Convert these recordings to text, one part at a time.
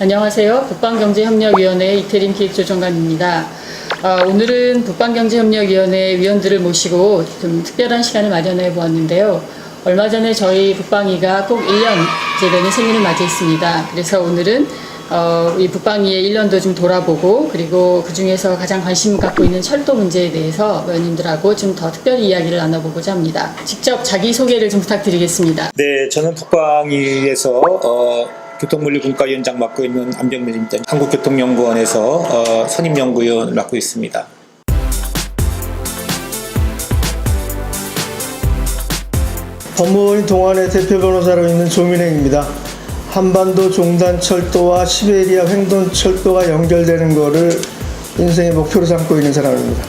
안녕하세요. 북방경제협력위원회 이태림 기획조정관입니다. 오늘은 북방경제협력위원회 위원들을 모시고 좀 특별한 시간을 마련해 보았는데요. 얼마 전에 저희 북방위가 꼭 1년 이제 되는 생일을 맞이했습니다. 그래서 오늘은 이 북방위의 1년도 좀 돌아보고, 그리고 그 중에서 가장 관심 갖고 있는 철도 문제에 대해서 의원님들하고 좀 더 특별히 이야기를 나눠보고자 합니다. 직접 자기소개를 좀 부탁드리겠습니다. 네, 저는 북방위에서 교통물류분과위원장 맡고 있는 안병민입니다. 한국교통연구원에서 선임연구위원을 맡고 있습니다. 법무원인 동안의 대표 변호사로 있는 조민행입니다. 한반도 종단철도와 시베리아 횡단철도가 연결되는 것을 인생의 목표로 삼고 있는 사람입니다.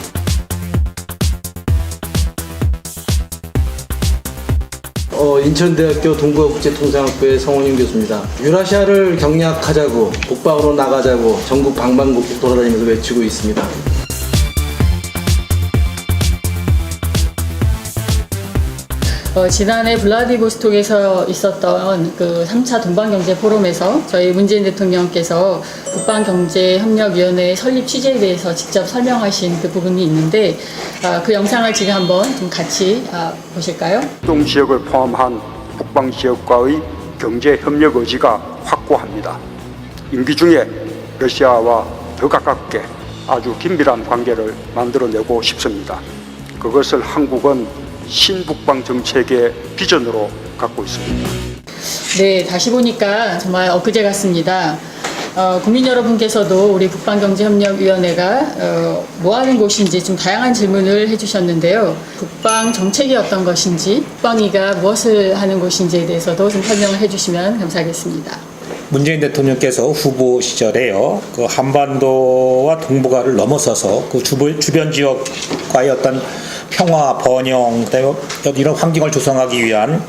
인천대학교 동부국제통상학부의 성원윤 교수입니다. 유라시아를 경략하자고, 북방으로 나가자고 전국 방방곡곡 돌아다니면서 외치고 있습니다. 지난해 블라디보스톡에서 있었던 그 3차 동방경제 포럼에서 저희 문재인 대통령께서 북방경제협력위원회 설립 취지에 대해서 직접 설명하신 그 부분이 있는데, 그 영상을 지금 한번 좀 같이 보실까요? 동지역을 포함한 북방지역과의 경제협력 의지가 확고합니다. 임기 중에 러시아와 더 가깝게 아주 긴밀한 관계를 만들어내고 싶습니다. 그것을 한국은 신북방 정책의 비전으로 갖고 있습니다. 네, 다시 보니까 정말 엊그제 같습니다. 국민 여러분께서도 우리 북방경제협력위원회가 뭐하는 곳인지 좀 다양한 질문을 해주셨는데요. 북방 정책이 어떤 것인지, 북방위가 무엇을 하는 곳인지에 대해서도 좀 설명을 해주시면 감사하겠습니다. 문재인 대통령께서 후보 시절에요, 그 한반도와 동북아를 넘어서서 그 주변 지역과의 어떤 평화, 번영, 그다음에 이런 환경을 조성하기 위한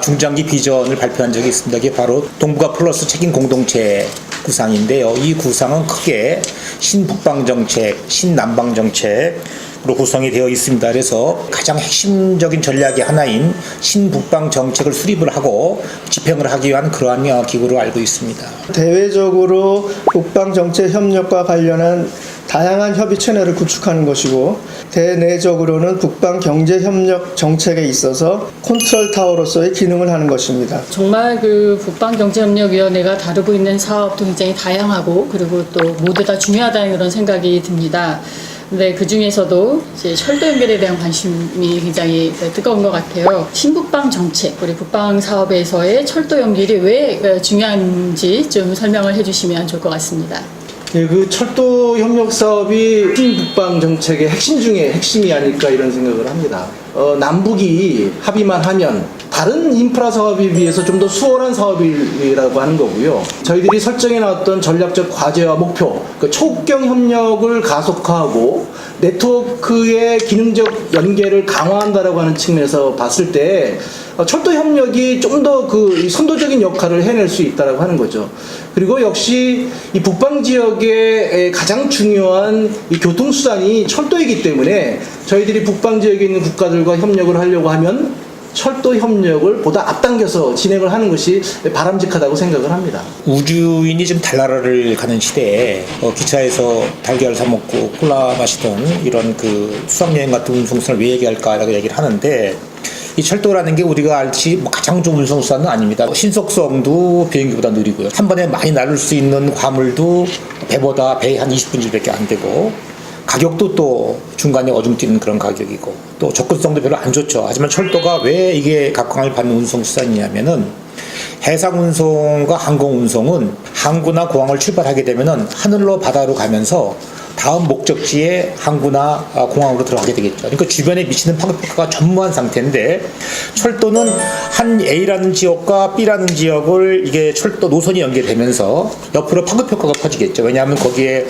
중장기 비전을 발표한 적이 있습니다. 이게 바로 동북아 플러스 책임 공동체 구상인데요. 이 구상은 크게 신북방 정책, 신남방 정책으로 구성이 되어 있습니다. 그래서 가장 핵심적인 전략의 하나인 신북방 정책을 수립을 하고 집행을 하기 위한 그러한 기구로 알고 있습니다. 대외적으로 북방 정책 협력과 관련한 다양한 협의 채널을 구축하는 것이고, 대내적으로는 북방 경제 협력 정책에 있어서 컨트롤 타워로서의 기능을 하는 것입니다. 정말 그 북방경제협력위원회가 다루고 있는 사업도 굉장히 다양하고, 그리고 또 모두 다 중요하다는 그런 생각이 듭니다. 근데 그 중에서도 이제 철도 연결에 대한 관심이 굉장히 뜨거운 것 같아요. 신북방 정책, 우리 북방 사업에서의 철도 연결이 왜 중요한지 좀 설명을 해주시면 좋을 것 같습니다. 예, 그 철도 협력 사업이 신북방 정책의 핵심 중에 핵심이 아닐까 이런 생각을 합니다. 남북이 합의만 하면 다른 인프라 사업에 비해서 좀 더 수월한 사업이라고 하는 거고요. 저희들이 설정해 놨던 전략적 과제와 목표, 그 초국경 협력을 가속화하고 네트워크의 기능적 연계를 강화한다라고 하는 측면에서 봤을 때 철도 협력이 좀 더 그 선도적인 역할을 해낼 수 있다라고 하는 거죠. 그리고 역시 이 북방 지역의 가장 중요한 이 교통수단이 철도이기 때문에 저희들이 북방 지역에 있는 국가들과 협력을 하려고 하면 철도 협력을 보다 앞당겨서 진행을 하는 것이 바람직하다고 생각을 합니다. 우주인이 지금 달나라를 가는 시대에 기차에서 달걀을 사 먹고 콜라 마시던 이런 그 수학여행 같은 운송수단을 왜 얘기할까라고 얘기를 하는데, 이 철도라는 게 우리가 알듯이 가장 좋은 운송수단은 아닙니다. 신속성도 비행기보다 느리고요. 한 번에 많이 나를 수 있는 화물도 배보다 배에 한 20분질밖에 안 되고, 가격도 또 중간에 어중뛰는 그런 가격이고, 또 접근성도 별로 안 좋죠. 하지만 철도가 왜 이게 각광을 받는 운송수단이냐면은, 해상운송과 항공운송은 항구나 공항을 출발하게 되면은 하늘로 바다로 가면서 다음 목적지에 항구나 공항으로 들어가게 되겠죠. 그러니까 주변에 미치는 파급효과가 전무한 상태인데, 철도는 한 A라는 지역과 B라는 지역을 이게 철도 노선이 연결되면서 옆으로 파급효과가 퍼지겠죠. 왜냐하면 거기에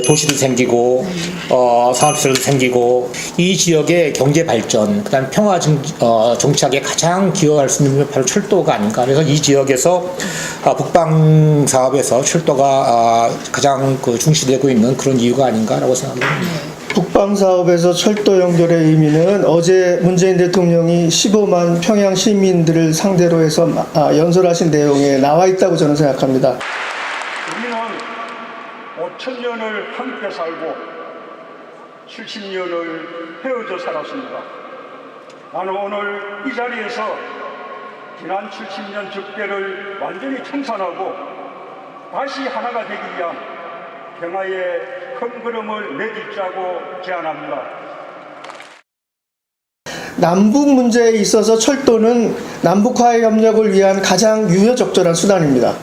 도시도 생기고 산업시설도 생기고, 이 지역의 경제 발전, 그다음 평화 정착에 가장 기여할 수 있는 게 바로 철도가 아닌가. 그래서 이 지역에서 북방 사업에서 철도가 가장 중시되고 있는 그런 이유가 아닌가라고 생각합니다. 북방 사업에서 철도 연결의 의미는 어제 문재인 대통령이 15만 평양 시민들을 상대로 해서 연설하신 내용에 나와 있다고 저는 생각합니다. 9,000년을 함께 살고 70년을 헤어져 살았습니다. 나는 오늘 이 자리에서 지난 70년 적대를 완전히 청산하고 다시 하나가 되기 위한 평화의 큰 걸음을 내딛자고 제안합니다. 남북 문제에 있어서 철도는 남북화의 협력을 위한 가장 유효적절한 수단입니다.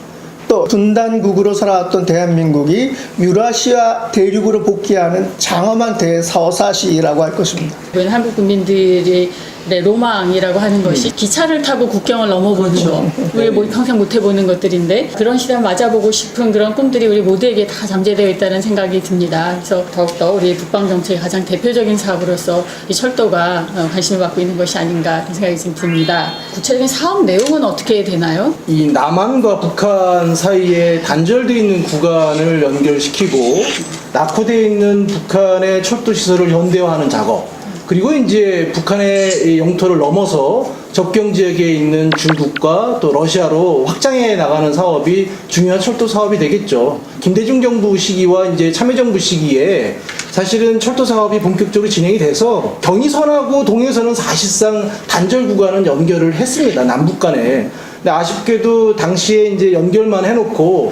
또 분단국으로 살아왔던 대한민국이 유라시아 대륙으로 복귀하는 장엄한 대서사시라고 할 것입니다. 한국 국민들이 로망이라고 하는 것이 기차를 타고 국경을 넘어보는 거. 우리 평생 못 해보는 것들인데 그런 시대를 맞아보고 싶은 그런 꿈들이 우리 모두에게 다 잠재되어 있다는 생각이 듭니다. 그래서 더욱더 우리 북방정책의 가장 대표적인 사업으로서 이 철도가 관심을 받고 있는 것이 아닌가 그런 생각이 지금 듭니다. 구체적인 사업 내용은 어떻게 되나요? 이 남한과 북한 사이에 단절되어 있는 구간을 연결시키고 낙후되어 있는 북한의 철도 시설을 현대화하는 작업, 그리고 이제 북한의 영토를 넘어서 접경 지역에 있는 중국과 또 러시아로 확장해 나가는 사업이 중요한 철도 사업이 되겠죠. 김대중 정부 시기와 이제 참여정부 시기에 사실은 철도 사업이 본격적으로 진행이 돼서 경의선하고 동해선은 사실상 단절 구간은 연결을 했습니다. 남북 간에. 근데 아쉽게도 당시에 이제 연결만 해놓고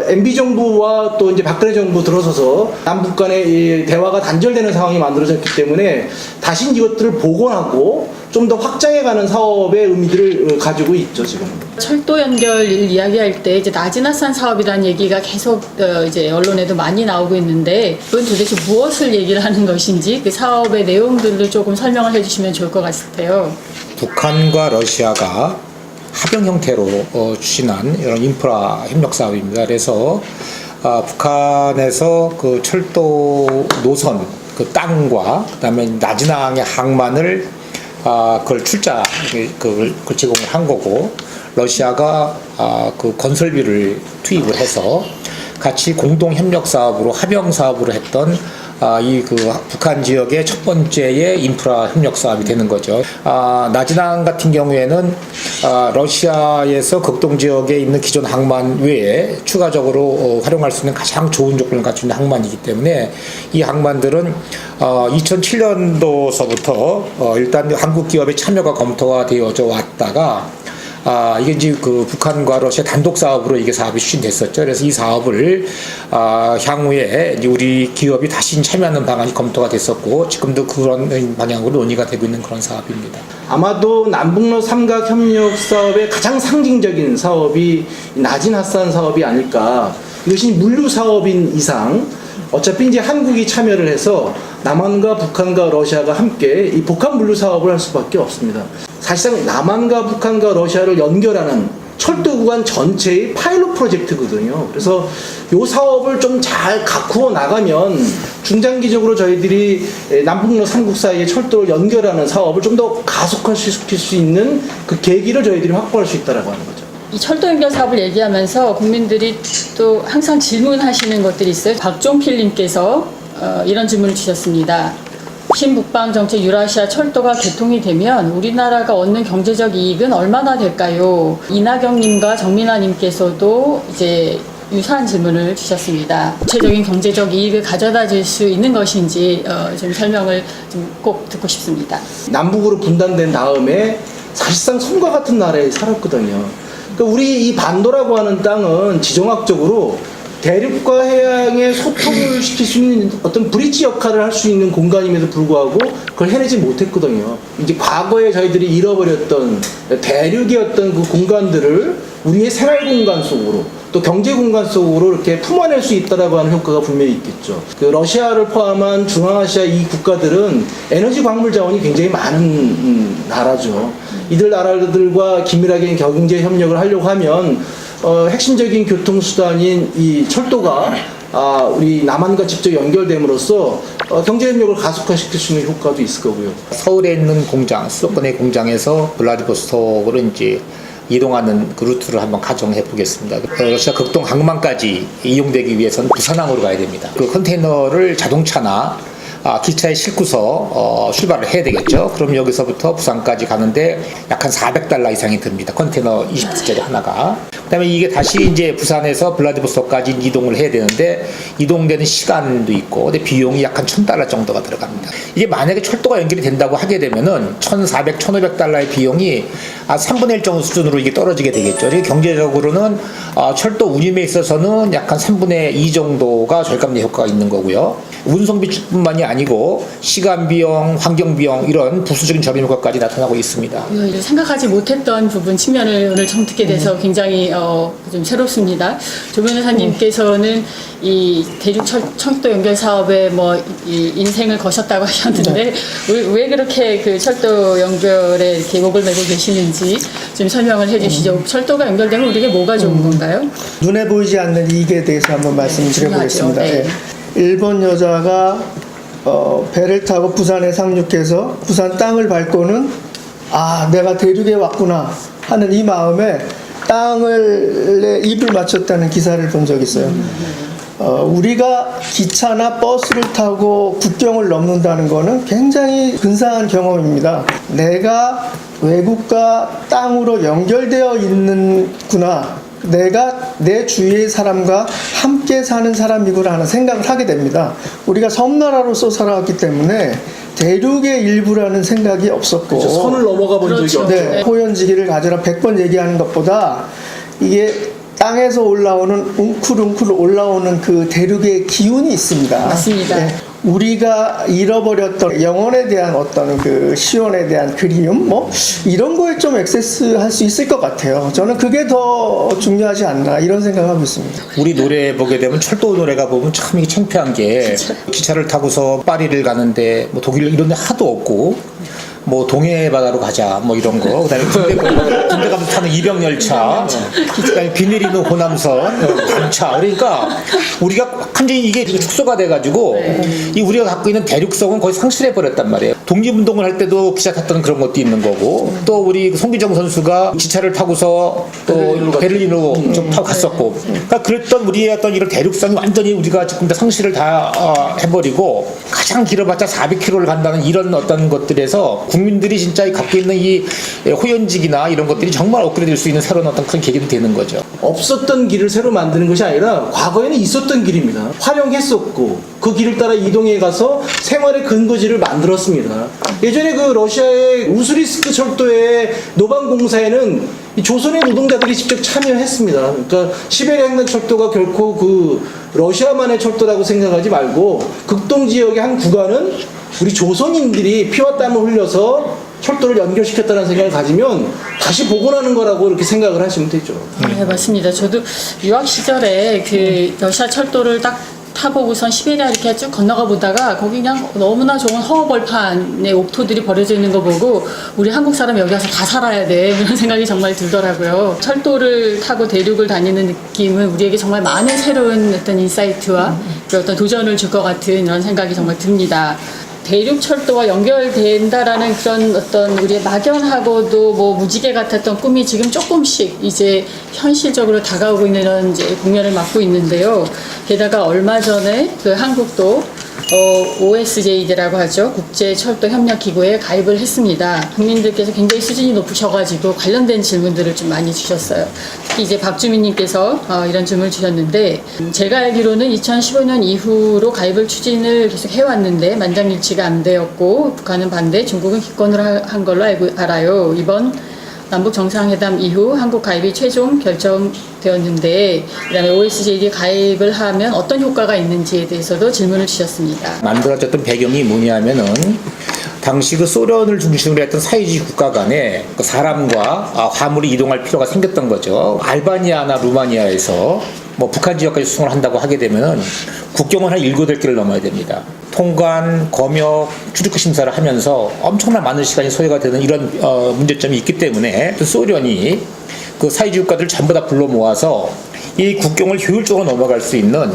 MB 정부와 또 이제 박근혜 정부 들어서서 남북 간의 이 대화가 단절되는 상황이 만들어졌기 때문에 다시 이것들을 복원하고 좀 더 확장해가는 사업의 의미들을 가지고 있죠 지금. 철도 연결을 이야기할 때 이제 나지나산 사업이라는 얘기가 계속 이제 언론에도 많이 나오고 있는데 그건 도대체 무엇을 얘기를 하는 것인지 그 사업의 내용들을 조금 설명을 해주시면 좋을 것 같아요. 북한과 러시아가 합영 형태로 추진한 이런 인프라 협력 사업입니다. 그래서 북한에서 그 철도 노선 그 땅과 그다음에 나지나항의 항만을 그걸 그걸 제공을 한 거고, 러시아가 그 건설비를 투입을 해서 같이 공동 협력 사업으로 합영 사업으로 했던 이 그 북한 지역의 첫 번째의 인프라 협력 사업이 되는 거죠. 나지낭 같은 경우에는 러시아에서 극동 지역에 있는 기존 항만 외에 추가적으로 활용할 수 있는 가장 좋은 조건을 갖춘 항만이기 때문에 이 항만들은 2007년도서부터 일단 한국 기업의 참여가 검토가 되어져 왔다가 이게 이제 그 북한과 러시아 단독 사업으로 이게 사업이 추진됐었죠. 그래서 이 사업을 향후에 이제 우리 기업이 다시 참여하는 방안이 검토가 됐었고, 지금도 그런 방향으로 논의가 되고 있는 그런 사업입니다. 아마도 남북러 삼각 협력 사업의 가장 상징적인 사업이 나진하산 사업이 아닐까. 이것이 물류 사업인 이상 어차피 이제 한국이 참여를 해서 남한과 북한과 러시아가 함께 이 복합 물류 사업을 할 수밖에 없습니다. 사실상 남한과 북한과 러시아를 연결하는 철도 구간 전체의 파일럿 프로젝트거든요. 그래서 이 사업을 좀 잘 가꾸어 나가면 중장기적으로 저희들이 남북러 삼국 사이의 철도를 연결하는 사업을 좀 더 가속화시킬 수 있는 그 계기를 저희들이 확보할 수 있다라고 하는 거죠. 이 철도 연결 사업을 얘기하면서 국민들이 또 항상 질문하시는 것들이 있어요. 박종필님께서 이런 질문을 주셨습니다. 신북방 정책 유라시아 철도가 개통이 되면 우리나라가 얻는 경제적 이익은 얼마나 될까요? 이나경님과 정민아님께서도 이제 유사한 질문을 주셨습니다. 구체적인 경제적 이익을 가져다 줄 수 있는 것인지 좀 설명을 좀 꼭 듣고 싶습니다. 남북으로 분단된 다음에 사실상 섬과 같은 나라에 살았거든요. 그러니까 우리 이 반도라고 하는 땅은 지정학적으로 대륙과 해양의 소통을 시킬 수 있는 어떤 브릿지 역할을 할 수 있는 공간임에도 불구하고 그걸 해내지 못했거든요. 이제 과거에 저희들이 잃어버렸던 대륙의 어떤 그 공간들을 우리의 생활 공간 속으로 또 경제 공간 속으로 이렇게 품어낼 수 있다라고 하는 효과가 분명히 있겠죠. 그 러시아를 포함한 중앙아시아 이 국가들은 에너지 광물 자원이 굉장히 많은 나라죠. 이들 나라들과 긴밀하게 경제 협력을 하려고 하면 핵심적인 교통수단인 이 철도가 우리 남한과 직접 연결됨으로써 경제협력을 가속화시킬 수 있는 효과도 있을 거고요. 서울에 있는 공장, 수도권의 공장에서 블라디보스톡으로 이제 이동하는 그 루트를 한번 가정해 보겠습니다. 러시아 극동 항만까지 이용되기 위해서는 부산항으로 가야 됩니다. 그 컨테이너를 자동차나 기차에 싣고서 출발을 해야 되겠죠. 그럼 여기서부터 부산까지 가는데 약 한 $400 이상이 듭니다. 컨테이너 20톤짜리 하나가. 그다음에 이게 다시 이제 부산에서 블라디보스토크까지 이동을 해야 되는데 이동되는 시간도 있고 근데 비용이 약 한 $1,000 정도가 들어갑니다. 이게 만약에 철도가 연결이 된다고 하게 되면은 $1,400, $1,500의 비용이 3분의 1 정도 수준으로 이게 떨어지게 되겠죠. 이게 경제적으로는 철도 운임에 있어서는 약 한 3분의 2 정도가 절감된 효과가 있는 거고요. 운송비뿐만이 아니고 시간 비용, 환경 비용 이런 부수적인 절감 효과까지 나타나고 있습니다. 생각하지 못했던 부분 측면을 오늘 처음 듣게 돼서 굉장히 좀 새롭습니다. 조 변호사님께서는 이 대륙 철도 연결 사업에 이 인생을 거셨다고 하셨는데 왜 그렇게 그 철도 연결에 이렇게 목을 메고 계시는지 좀 설명을 해주시죠. 철도가 연결되면 우리에게 뭐가 좋은 건가요? 눈에 보이지 않는 이익에 대해서 한번 말씀드려보겠습니다. 네. 네. 일본 여자가 배를 타고 부산에 상륙해서 부산 땅을 밟고는 내가 대륙에 왔구나 하는 이 마음에 땅에 입을 맞췄다는 기사를 본 적이 있어요. 우리가 기차나 버스를 타고 국경을 넘는다는 것은 굉장히 근사한 경험입니다. 내가 외국과 땅으로 연결되어 있는구나. 내가 내 주위의 사람과 함께 사는 사람이구나 하는 생각을 하게 됩니다. 우리가 섬나라로서 살아왔기 때문에 대륙의 일부라는 생각이 없었고 그렇죠. 선을 넘어가 본 적이 없죠. 네, 호연지기를 가져라 100번 얘기하는 것보다 이게 땅에서 올라오는 웅크룽크르 올라오는 그 대륙의 기운이 있습니다. 맞습니다. 네, 우리가 잃어버렸던 영혼에 대한 어떤 그 시온에 대한 그리움 이런 거에 좀 액세스할 수 있을 것 같아요. 저는 그게 더 중요하지 않나 이런 생각하고 있습니다. 우리 노래 보게 되면 철도 노래가 보면 참 이게 창피한 게 기차를 타고서 파리를 가는데 독일 이런 데 하도 없고 동해 바다로 가자 이런 거 그다음에 군대 가면서 타는 이병 열차 그다음에 비 내리는 호남선 단차 그러니까 우리가 완전히 이게 축소가 돼가지고 이 우리가 갖고 있는 대륙성은 거의 상실해 버렸단 말이에요. 독립운동을 할 때도 기차 탔던 그런 것도 있는 거고 또 우리 송기정 선수가 기차를 타고서 또 베를린으로 좀 타고 갔었고 그러니까 그랬던 우리의 어떤 이런 대륙성이 완전히 우리가 지금 다 상실을 다 해버리고 가장 길어봤자 400km를 간다는 이런 어떤 것들에서 국민들이 진짜 갖고 있는 이 호연직이나 이런 것들이 정말 업그레이드될 수 있는 새로운 어떤 큰 계기도 되는 거죠. 없었던 길을 새로 만드는 것이 아니라 과거에는 있었던 길입니다. 활용했었고 그 길을 따라 이동해 가서 생활의 근거지를 만들었습니다. 예전에 그 러시아의 우스리스크 철도의 노방 공사에는 이 조선의 노동자들이 직접 참여했습니다. 그러니까 시베리아 횡단 철도가 결코 그 러시아만의 철도라고 생각하지 말고 극동 지역의 한 구간은 우리 조선인들이 피와 땀을 흘려서 철도를 연결시켰다는 생각을 가지면 다시 복원하는 거라고 이렇게 생각을 하시면 되죠. 네, 맞습니다. 저도 유학 시절에 그 러시아 철도를 딱 타보고선 시베리아 이렇게 쭉 건너가 보다가 거기 그냥 너무나 좋은 허허벌판의 옥토들이 버려져 있는 거 보고 우리 한국 사람 여기 와서 다 살아야 돼 이런 생각이 정말 들더라고요. 철도를 타고 대륙을 다니는 느낌은 우리에게 정말 많은 새로운 어떤 인사이트와 어떤 도전을 줄 것 같은 이런 생각이 정말 듭니다. 대륙 철도와 연결된다라는 그런 어떤 우리의 막연하고도 무지개 같았던 꿈이 지금 조금씩 이제 현실적으로 다가오고 있는 이런 이제 국면을 맞고 있는데요. 게다가 얼마 전에 그 한국도 OSJD라고 하죠. 국제철도협력기구에 가입을 했습니다. 국민들께서 굉장히 수준이 높으셔가지고 관련된 질문들을 좀 많이 주셨어요. 특히 이제 박주민님께서 이런 질문을 주셨는데 제가 알기로는 2015년 이후로 가입을 추진을 계속 해왔는데 만장일치가 안 되었고 북한은 반대, 중국은 기권을 한 걸로 알아요. 이번 남북 정상회담 이후 한국 가입이 최종 결정되었는데 그다음에 OSJD 가입을 하면 어떤 효과가 있는지에 대해서도 질문을 주셨습니다. 만들어졌던 배경이 뭐냐면은 당시 그 소련을 중심으로 했던 사회주의 국가 간에 그 사람과 화물이 이동할 필요가 생겼던 거죠. 알바니아나 루마니아에서 북한 지역까지 수송을 한다고 하게 되면은 국경을 한 7-8개를 넘어야 됩니다. 통관, 검역, 출입국 심사를 하면서 엄청난 많은 시간이 소요가 되는 이런 문제점이 있기 때문에 소련이 그 사회주의 국가들을 전부 다 불러 모아서 이 국경을 효율적으로 넘어갈 수 있는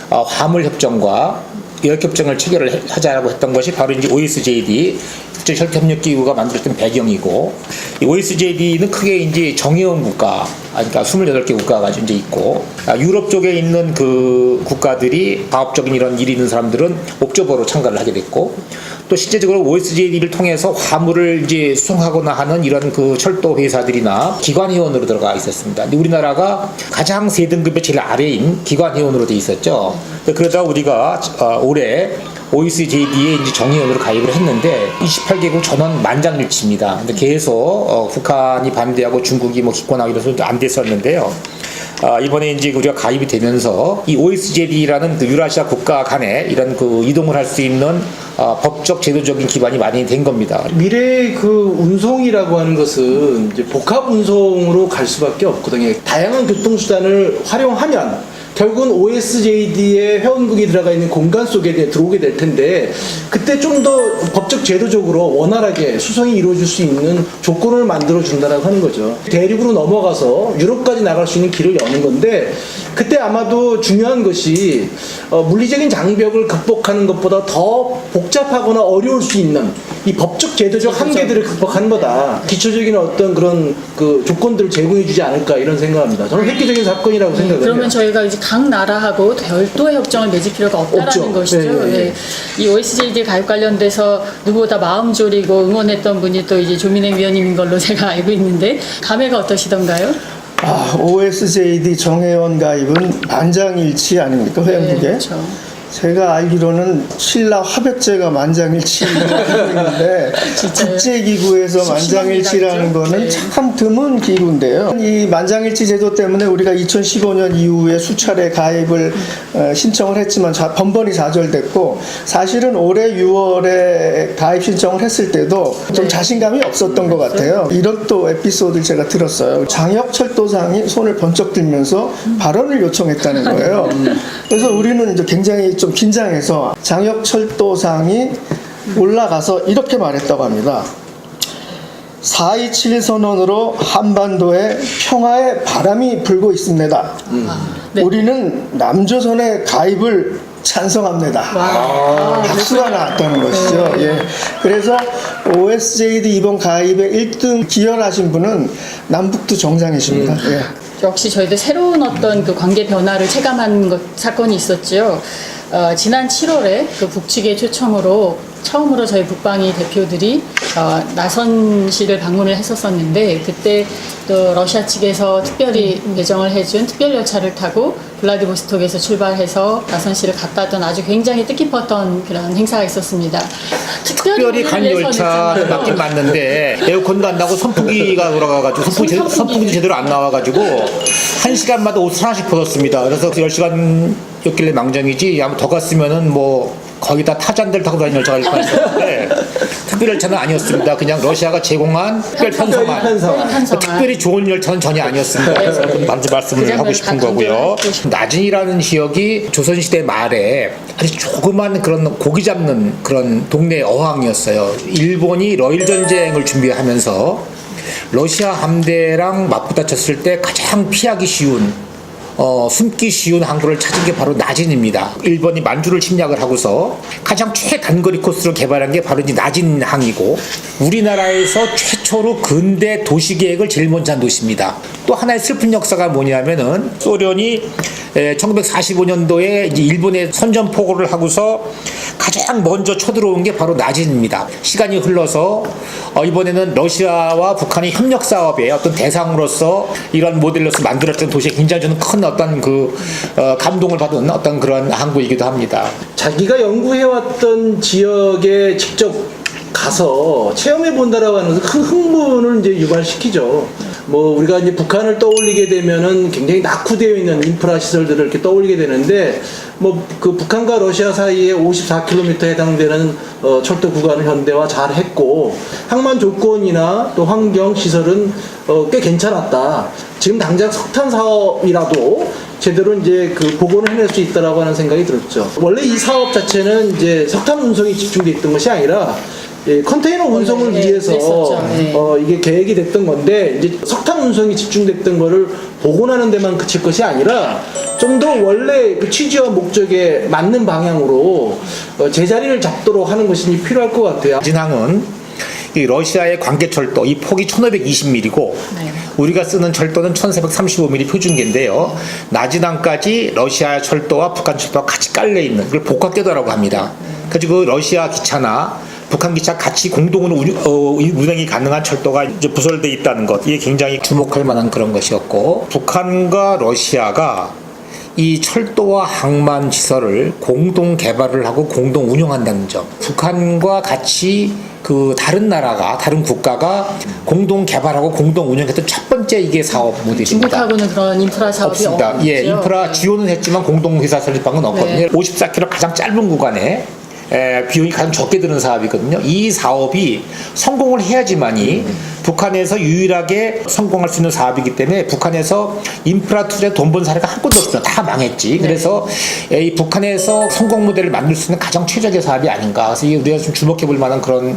화물 협정과 여객 협정을 체결을 하자라고 했던 것이 바로 이제 OSJD 국제철도협력기구가 만들었던 배경이고 이 OSJD는 크게 이제 정예원 국가 그러니까 28개 국가가 이제 있고, 유럽 쪽에 있는 그 국가들이 사업적인 이런 일이 있는 사람들은 옵저버로 참가를 하게 됐고, 또 실제적으로 OSJD를 통해서 화물을 이제 수송하거나 하는 이런 그 철도 회사들이나 기관 회원으로 들어가 있었습니다. 근데 우리나라가 가장 세 등급의 제일 아래인 기관 회원으로 돼 있었죠. 그러다 우리가 올해 OECJD에 이제 정회원으로 가입을 했는데 28개국 전원 만장일치입니다. 근데 계속 북한이 반대하고 중국이 뭐 기권하고 이래서 안 됐었는데요. 이번에 이제 우리가 가입이 되면서 이 OECJD라는 그 유라시아 국가 간에 이런 그 이동을 할 수 있는 법적 제도적인 기반이 많이 된 겁니다. 미래의 그 운송이라고 하는 것은 이제 복합 운송으로 갈 수밖에 없거든요. 다양한 교통수단을 활용하면 결국은 OSJD의 회원국이 들어가 있는 공간 속에 들어오게 될 텐데, 그때 좀 더 법적 제도적으로 원활하게 수송이 이루어질 수 있는 조건을 만들어 준다라고 하는 거죠. 대륙으로 넘어가서 유럽까지 나갈 수 있는 길을 여는 건데, 그때 아마도 중요한 것이 물리적인 장벽을 극복하는 것보다 더 복잡하거나 어려울 수 있는 이 법적 제도적 한계들을 극복하는 거다. 기초적인 어떤 그런 그 조건들을 제공해 주지 않을까 이런 생각합니다. 저는 획기적인 사건이라고 생각을 해요. 그러면 저희가 이제 각 나라하고 별도의 협정을 맺을 필요가 없다라는 없죠. 것이죠. 네. 예. 이 OECD 가입 관련돼서 누구보다 마음 졸이고 응원했던 분이 또 이제 조민행 위원님인 걸로 제가 알고 있는데, 감회가 어떠시던가요? OSJD 정회원 가입은 만장일치 아닙니까, 회원국에? 네, 그렇죠. 제가 알기로는 신라 화백제가 만장일치인 걸 알고 있는데 진짜요? 국제기구에서 만장일치라는 거는 네. 참 드문 기구인데요. 이 만장일치 제도 때문에 우리가 2015년 이후에 수차례 가입을 신청을 했지만 번번이 좌절됐고, 사실은 올해 6월에 가입 신청을 했을 때도 좀 네. 자신감이 없었던 것 같아요. 이런 또 에피소드를 제가 들었어요. 장혁철도상이 손을 번쩍 들면서 발언을 요청했다는 거예요. 그래서 우리는 이제 굉장히 좀 긴장해서 장혁철도상이 올라가서 이렇게 말했다고 합니다. 4.27 선언으로 한반도에 평화의 바람이 불고 있습니다. 네. 우리는 남조선의 가입을 찬성합니다. 박수가 나왔다는 것이죠. 예. 그래서 OSJD 이번 가입에 1등 기여하신 분은 남북두 정상이십니다. 예. 역시 저희도 새로운 어떤 그 관계 변화를 체감한 사건이 있었죠. 지난 7월에 그 북측의 초청으로 처음으로 저희 북방위 대표들이 나선시를 방문을 했었었는데, 그때 또 러시아 측에서 특별히 배정을 해준 특별 열차를 타고 블라디보스톡에서 출발해서 나선시를 갔다 왔던 아주 굉장히 뜻깊었던 그런 행사가 있었습니다. 특별히 간 열차 맞긴 맞는데 에어컨도 안 나고 선풍기가 돌아가가지고 선풍기도 제대로 안 나와가지고 1시간마다 옷을 하나씩 벗었습니다. 그래서 10시간이었길래 망정이지, 아마 더 갔으면은 뭐 거기다 타잔들 타고 다니는 열차가 있었는데 특별 열차는 아니었습니다. 그냥 러시아가 제공한 특별 편성한 특별히 좋은 열차는 전혀 아니었습니다. 그래서 말씀을 하고 싶은 거고요. 나진이라는 지역이 조선시대 말에 아주 조그만 그런 고기 잡는 그런 동네 어항이었어요. 일본이 러일 전쟁을 준비하면서 러시아 함대랑 맞부딪혔을 때 가장 피하기 쉬운 숨기 쉬운 항구를 찾은 게 바로 나진입니다. 일본이 만주를 침략을 하고서 가장 최단거리 코스로 개발한 게 바로 이 나진항이고, 우리나라에서 최초로 근대 도시계획을 제일 먼저 한 도시입니다. 또 하나의 슬픈 역사가 뭐냐면은 소련이 1945년도에 이제 일본에 선전포고를 하고서 가장 먼저 쳐들어온 게 바로 나진입니다. 시간이 흘러서 이번에는 러시아와 북한의 협력 사업의 어떤 대상으로서 이런 모델로서 만들었던 도시에 굉장히 저는 큰 어떤 그 감동을 받은 어떤 그런 항구이기도 합니다. 자기가 연구해왔던 지역에 직접 가서 체험해 본다라고 하는 것은 큰 흥분을 이제 유발시키죠. 뭐 우리가 이제 북한을 떠올리게 되면은 굉장히 낙후되어 있는 인프라 시설들을 이렇게 떠올리게 되는데, 뭐 그 북한과 러시아 사이에 54km에 해당되는 철도 구간을 현대화 잘 했고, 항만 조건이나 또 환경 시설은 꽤 괜찮았다. 지금 당장 석탄 사업이라도 제대로 이제 그 복원을 해낼 수 있다라고 하는 생각이 들었죠. 원래 이 사업 자체는 이제 석탄 운송이 집중돼 있던 것이 아니라 컨테이너 운송을 위해서 이게 계획이 됐던 건데, 이제 석탄 운송이 집중됐던 거를 복원하는 데만 그칠 것이 아니라 좀 더 원래 그 취지와 목적에 맞는 방향으로 제자리를 잡도록 하는 것이 필요할 것 같아요. 나진항은 이 러시아의 광개철도 이 폭이 1520mm고 네. 우리가 쓰는 철도는 1435mm 표준계인데요. 나지단까지 러시아 철도와 북한 철도가 같이 깔려 있는 걸 복합궤도라고 합니다. 그래서 러시아 기차나 북한 기차 같이 공동으로 운행이 가능한 철도가 이제 부설돼 있다는 것, 이게 굉장히 주목할 만한 그런 것이었고, 북한과 러시아가 이 철도와 항만 시설을 공동 개발을 하고 공동 운영한다는 점, 북한과 같이 그 다른 나라가 다른 국가가 공동 개발하고 공동 운영했던 첫 번째 이게 사업 모델입니다. 중국하고는 그런 인프라 사업이 없습니다. 없죠. 예, 인프라 네. 지원은 했지만 공동 회사 설립방은 없거든요. 네. 54km 가장 짧은 구간에 비용이 가장 적게 드는 사업이거든요. 이 사업이 성공을 해야지만이 북한에서 유일하게 성공할 수 있는 사업이기 때문에 북한에서 인프라 투자에 돈 번 사례가 한 건도 없어요. 다 망했지. 그래서 이 북한에서 성공 모델을 만들 수 있는 가장 최적의 사업이 아닌가. 그래서 이게 우리가 좀 주목해 볼 만한 그런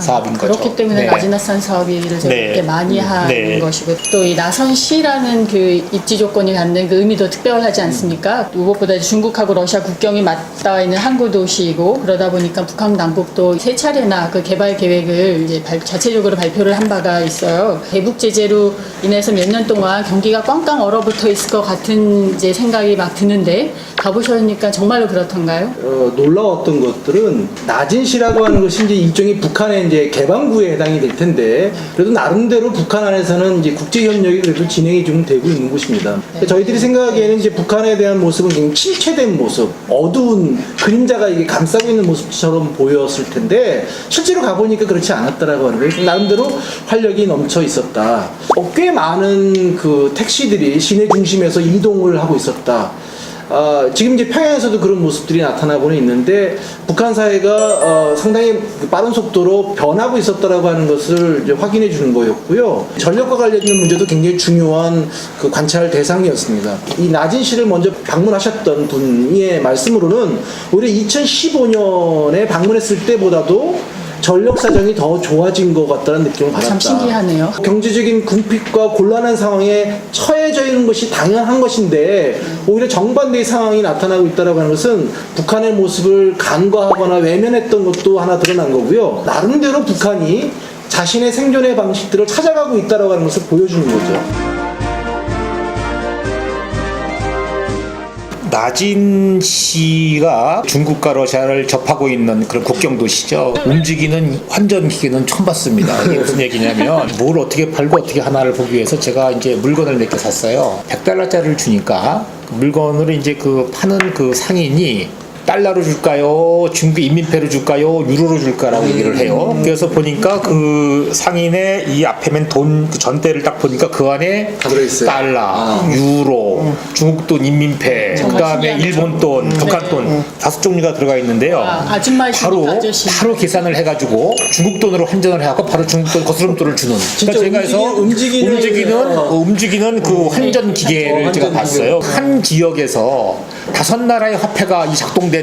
사업인 거죠. 그렇기 때문에 네. 라지나산 사업 얘기를 저희가 네. 이렇게 많이 하는 네. 것이고, 또 이 나선시라는 그 입지 조건이 갖는 그 의미도 특별하지 않습니까? 무엇보다 중국하고 러시아 국경이 맞닿아 있는 항구 도시이고, 그러다 보니까 북한 당국도 세 차례나 그 개발 계획을 이제 자체적으로 발표를 한 바가 있어요. 대북 제재로 인해서 몇 년 동안 경기가 꽝꽝 얼어붙어 있을 것 같은 이제 생각이 막 드는데, 가보셨으니까 정말로 그렇던가요? 놀라웠던 것들은 나진시라고 하는 것이 이제 일종의 북한의 이제 개방구에 해당이 될 텐데, 그래도 나름대로 북한 안에서는 이제 국제 협력이 그래도 진행이 좀 되고 있는 곳입니다. 저희들이 생각하기에는 이제 북한에 대한 모습은 굉장히 침체된 모습, 어두운 그림자가 이게 감싸고 있는 모습처럼 보였을 텐데, 실제로 가보니까 그렇지 않았다라고 하는 거예요. 나름대로 활력이 넘쳐 있었다. 꽤 많은 그 택시들이 시내 중심에서 이동을 하고 있었다. 지금 이제 평양에서도 그런 모습들이 나타나고는 있는데, 북한 사회가 상당히 빠른 속도로 변하고 있었다라고 하는 것을 이제 확인해 주는 거였고요. 전력과 관련된 문제도 굉장히 중요한 그 관찰 대상이었습니다. 이 나진시를 먼저 방문하셨던 분의 말씀으로는 오히려 2015년에 방문했을 때보다도 전력 사정이 더 좋아진 것 같다는 느낌을 받았다. 참 신기하네요. 경제적인 궁핍과 곤란한 상황에 처해져 있는 것이 당연한 것인데, 오히려 정반대의 상황이 나타나고 있다고 하는 것은 북한의 모습을 간과하거나 외면했던 것도 하나 드러난 거고요. 나름대로 북한이 자신의 생존의 방식들을 찾아가고 있다고 하는 것을 보여주는 거죠. 나진시가 중국과 러시아를 접하고 있는 그런 국경 도시죠. 움직이는 환전 기계는 처음 봤습니다. 이게 무슨 얘기냐면, 뭘 어떻게 팔고 어떻게 하나를 보기 위해서 제가 이제 물건을 몇 개 샀어요. $100짜리를 주니까 그 물건을 이제 그 파는 그 상인이 달러로 줄까요? 중국 인민폐로 줄까요? 유로로 줄까라고 얘기를 해요. 그래서 보니까 그 상인의 이 앞에 맨 돈 그 전대를 딱 보니까 그 안에 다 들어있어요. 달러, 유로, 중국 돈 인민폐, 정말 그다음에 신기하네요. 일본 돈, 북한 돈 5종류가 들어가 있는데요. 아줌마이시니까 바로 아저씨. 바로 계산을 해가지고 중국 돈으로 환전을 해갖고 바로 중국 돈 거스름돈을 주는. 진짜 제가 해서 움직이는 그 환전 기계를 제가 봤어요. 한 지역에서 5나라의 화폐가 이 작동되는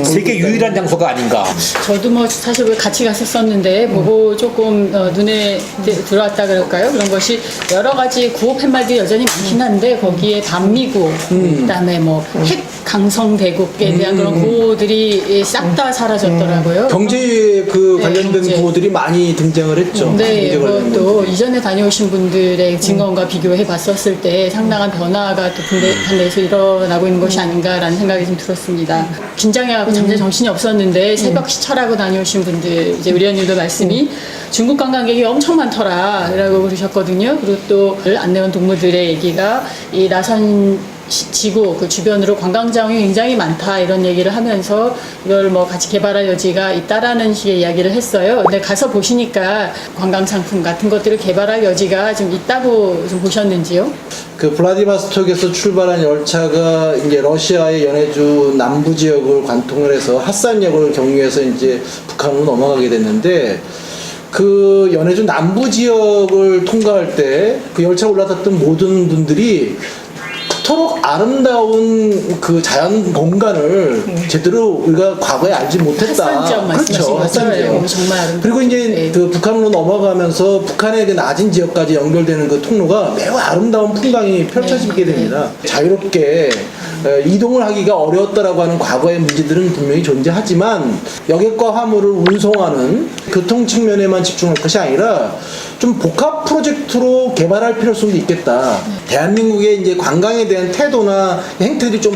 세계 유일한 장소가 아닌가. 저도 뭐 사실 같이 갔었었는데 보고 조금 눈에 들어왔다 그럴까요? 그런 것이 여러 가지 구호 팻말들이 여전히 많긴 한데, 거기에 반미구, 그다음에 뭐 핵 강성대국에 대한 그런 구호들이 싹 다 사라졌더라고요. 경제에 그 네, 관련된 경제. 구호들이 많이 등장을 했죠. 네, 경제 관련 또 구호들이. 이전에 다녀오신 분들의 증언과 비교해 봤었을 때 상당한 변화가 또 한 데서 일어나고 있는 것이 아닌가라는 생각이 좀 들었습니다. 긴장해가지고 잠시 정신이 없었는데 새벽 시찰하고 다녀오신 분들, 이제 우리 의원님도 말씀이 중국 관광객이 엄청 많더라라고 그러셨거든요. 그리고 또 안내원 동무들의 얘기가 이 나선 지구 그 주변으로 관광장이 굉장히 많다, 이런 얘기를 하면서 이걸 뭐 같이 개발할 여지가 있다라는 식의 이야기를 했어요. 근데 가서 보시니까 관광 상품 같은 것들을 개발할 여지가 좀 있다고 좀 보셨는지요? 그 블라디바스톡에서 출발한 열차가 이제 러시아의 연해주 남부 지역을 관통을 해서 핫산역을 경유해서 이제 북한으로 넘어가게 됐는데, 그 연해주 남부 지역을 통과할 때 그 열차 올라탔던 모든 분들이 그토록 아름다운 그 자연 공간을 제대로 우리가 과거에 알지 못했다. 핫산지역 말씀하신 거죠? 핫산지역. 네, 정말 아름다운. 그리고 이제 네. 그 북한으로 넘어가면서 북한의 그 낮은 지역까지 연결되는 그 통로가 매우 아름다운 풍광이 펼쳐지게 네. 됩니다. 자유롭게 이동을 하기가 어려웠다라고 하는 과거의 문제들은 분명히 존재하지만 여객과 화물을 운송하는 교통 측면에만 집중할 것이 아니라 좀 복합 프로젝트로 개발할 필요성도 있겠다. 대한민국의 이제 관광에 대한 태도나 행태들이 좀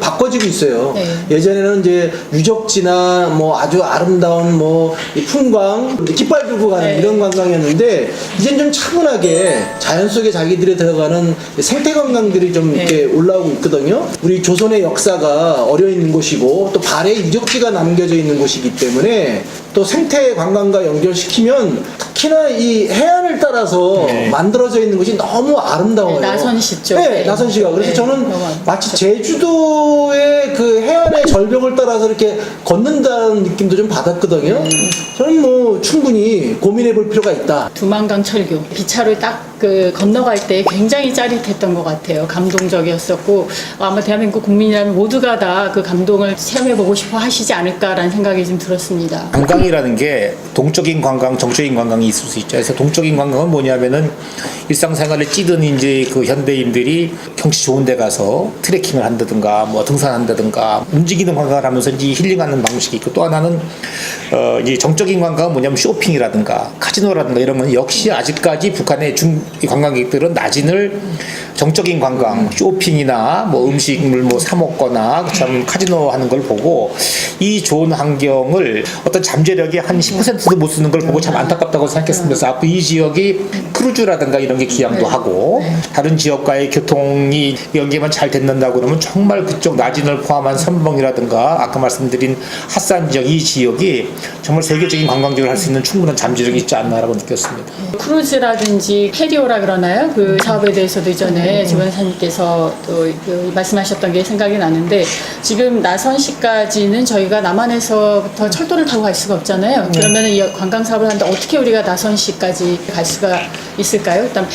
바꿔지고 있어요. 네. 예전에는 이제 유적지나 뭐 아주 아름다운 뭐 이 풍광, 깃발 들고 가는 네. 이런 관광이었는데 이젠 좀 차분하게 자연 속에 자기들이 들어가는 생태 관광들이 좀 네. 이렇게 올라오고 있거든요. 우리 조선의 역사가 어려 있는 곳이고 또 발의 유적지가 남겨져 있는 곳이기 때문에 또 생태 관광과 연결시키면 특히나 이 해안을 따라서 네. 만들어져 있는 곳이 너무 아름다워요. 네, 나선시 쪽. 네, 네. 나선시가. 그래서 네, 저는 너무 마치 제주도의 그 해안의 절벽을 따라서 이렇게 걷는다는 느낌도 좀 받았거든요. 저는 뭐 충분히 고민해 볼 필요가 있다. 두만강 철교 비차로 딱 그 건너갈 때 굉장히 짜릿했던 것 같아요. 감동적이었었고 아마 대한민국 국민이라면 모두가 다 그 감동을 체험해보고 싶어 하시지 않을까라는 생각이 좀 들었습니다. 관광이라는 게 동적인 관광, 정적인 관광이 있을 수 있죠. 그래서 동적인 관광은 뭐냐면은 일상생활에 찌든 이제 그 현대인들이 경치 좋은 데 가서 트레킹을 한다든가 뭐 등산한다든가 움직이는 관광을 하면서 이제 힐링하는 방식이 있고 또 하나는 이제 정적인 관광은 뭐냐면 쇼핑이라든가 카지노라든가 이런 건 역시 아직까지 북한의 이 관광객들은 낮인을 정적인 관광, 쇼핑이나 뭐 음식물 뭐 사 먹거나 참 카지노 하는 걸 보고 이 좋은 환경을 어떤 잠재력의 한 10%도 못 쓰는 걸 보고 참 안타깝다고 생각했습니다. 앞으로 이 지역이 크루즈라든가 이런 게 기양도 하고 다른 지역과의 교통이 연계만 잘 됐는다고 그러면 정말 그쪽 낮인을 포함한 선봉이라든가 아까 말씀드린 핫산 지역 이 지역이 정말 세계적인 관광지를 할 수 있는 충분한 잠재력이 있지 않나라고 느꼈습니다. 크루즈라든지 페리오라 그러나요? 그 사업에 대해서도 이전에 지원사님께서 또 그 말씀하셨던 게 생각이 나는데 지금 나선시까지는 저희가 남한에서부터 철도를 타고 갈 수가 없잖아요. 그러면 이 관광 사업을 하는데 어떻게 우리가 나선시까지 갈 수가 있을까요? 일단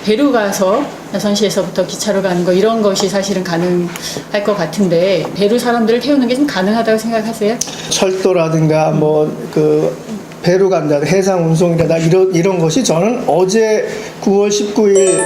배로 가서 나선시에서부터 기차로 가는 거 이런 것이 사실은 가능할 것 같은데 배로 사람들을 태우는 게 좀 가능하다고 생각하세요? 철도라든가 뭐 그 배로 간다, 해상 운송이라다 이런 것이 저는 어제 9월 19일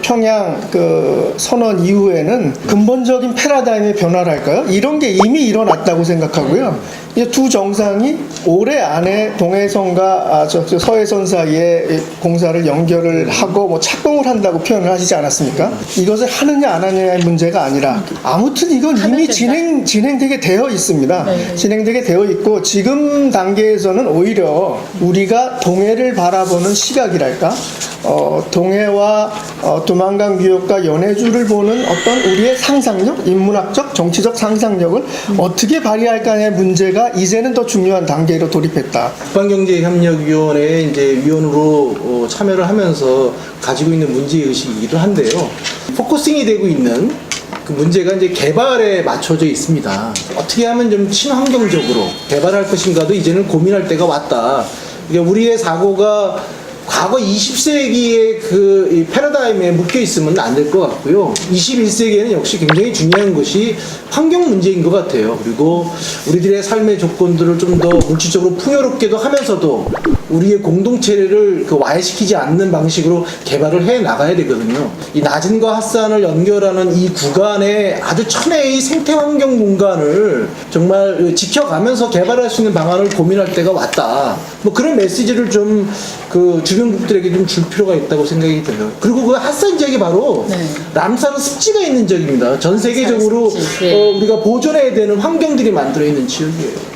평양 그 선언 이후에는 근본적인 패러다임의 변화랄까요? 이런 게 이미 일어났다고 생각하고요. 이제 두 정상이 올해 안에 동해선과 서해선 사이에 공사를 연결을 하고 뭐 착공을 한다고 표현을 하시지 않았습니까? 이것을 하느냐 안 하느냐의 문제가 아니라 아무튼 이건 이미 진행되게 되어 있습니다. 네. 진행되게 되어 있고 지금 단계에서는 오히려 우리가 동해를 바라보는 시각이랄까? 동해와 두만강 비옥과 연해주를 보는 어떤 우리의 상상력, 인문학적, 정치적 상상력을 어떻게 발휘할까의 문제가 이제는 더 중요한 단계로 돌입했다. 북한경제협력위원회에 이제 위원으로 참여를 하면서 가지고 있는 문제의식이기도 한데요. 포커싱이 되고 있는 그 문제가 이제 개발에 맞춰져 있습니다. 어떻게 하면 좀 친환경적으로 개발할 것인가도 이제는 고민할 때가 왔다. 그러니까 우리의 사고가 과거 20세기의 이 패러다임에 묶여 있으면 안 될 것 같고요. 21세기에는 역시 굉장히 중요한 것이 환경 문제인 것 같아요. 그리고 우리들의 삶의 조건들을 좀 더 물질적으로 풍요롭게도 하면서도 우리의 공동체를 와해시키지 않는 방식으로 개발을 해 나가야 되거든요. 이 나진과 핫산을 연결하는 이 구간에 아주 천혜의 생태환경 공간을 정말 지켜가면서 개발할 수 있는 방안을 고민할 때가 왔다. 뭐 그런 메시지를 좀 주변국들에게 좀 줄 필요가 있다고 생각이 들어요. 그리고 그 핫산 지역이 바로 람사르 습지가 있는 지역입니다. 전 세계적으로 우리가 보존해야 되는 환경들이 만들어 있는 지역이에요.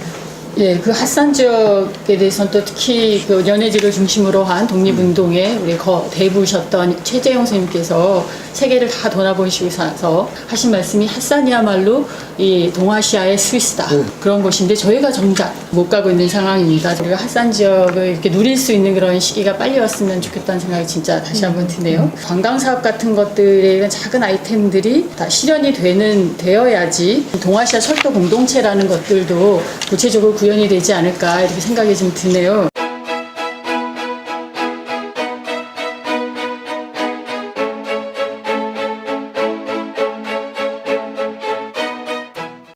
예, 그 핫산 지역에 대해서는 또 특히 그 연해지를 중심으로 한 독립운동에 우리 대부셨던 최재형 선생님께서 세계를 다 돌아보시면서 하신 말씀이 핫산이야말로 이 동아시아의 스위스다. 그런 곳인데 저희가 정작 못 가고 있는 상황입니다. 우리가 핫산 지역을 이렇게 누릴 수 있는 그런 시기가 빨리 왔으면 좋겠다는 생각이 진짜 다시 한번 드네요. 관광 사업 같은 것들에 이런 작은 아이템들이 다 실현이 되어야지 동아시아 철도 공동체라는 것들도 구체적으로 구현이 되지 않을까 이렇게 생각이 좀 드네요.